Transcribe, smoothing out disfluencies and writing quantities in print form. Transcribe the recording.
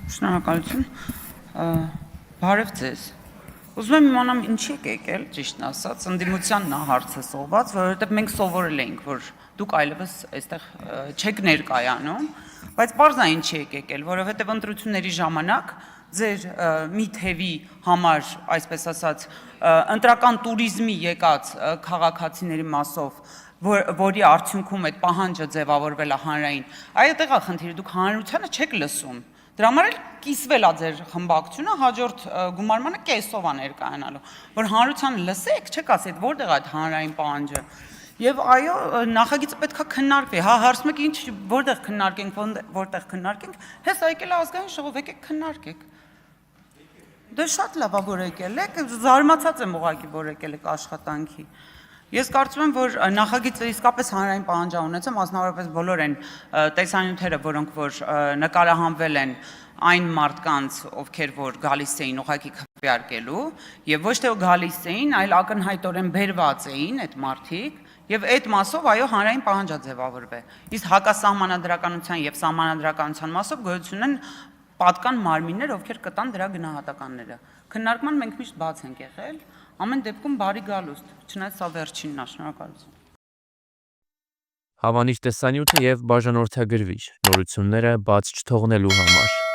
Շնորհակալություն։ Բարև ձեզ։ Ուզում եմ իմանամ ինչի եք եկել, ճիշտն ասած, ընդդիմությանն է հարցը սողված, որովհետև մենք սովորել էինք, որ դուք այլևս այստեղ չեք ներկայանում, բայց պարզ է ինչի եք եկել, որովհետև ընտրությունների ժամանակ ձեր մի թևի համար, այսպես ասած, ընտրական տուրիզմի եկած քաղաքացիների մասով, որի արդյունքում այդ պահանջը ձևավորվել է հանրային, այդտեղ է խնդիրը, դուք հանրությանը չեք լսում։ Դրա համար էլ կիսվել է ձեր խմբակցությունը հաջորդ գումարմանը կեսով է ներկայանալու, որ հանրությանը լսեք, չեք ասի, որտեղ է այդ հանրային պահանջը։ Եվ այո, նախագիծը պետք է քննարկվի, հա հարցում եք ինչ որտեղ քննարկենք, որտեղ քննարկենք, հես եկել է ազգային ժողով, եկեք քննարկեք։ Դե շատ լավ է, որ եկել եք, զարմացած եմ ուղղակի, որ եկել եք աշխատանքի։ Ես կարծում եմ, որ նախագիծը իսկապես հանրային պահանջ է ունեցել, մասնավորապես բոլոր այն տեսանյութերը, որոնք որ նկարահանվել են այն մարդկանց, ովքեր որ գալիս էին ուղղակի քվեարկելու, եւ ոչ թե գալիս էին, այլ ակնհայտորեն բերված էին այդ մարդիկ, եւ այդ մասով այո հանրային պահանջ է ձևավորվել։ Իսկ հակասահմանադրականության եւ սահմանադրականության մասով գոյություն են պատկան մարմիններ, ովքեր կտան դրա գնահատականները։ Քննարկման մենք միշտ բաց ենք եղել, ամեն դեպքում բարի գալուստ, չնայած սա վերջինն է, շնորհակալություն։ Հավանիր տեսանյութը եւ բաժանորդագրվիր նորությունները բաց չթողնելու համար։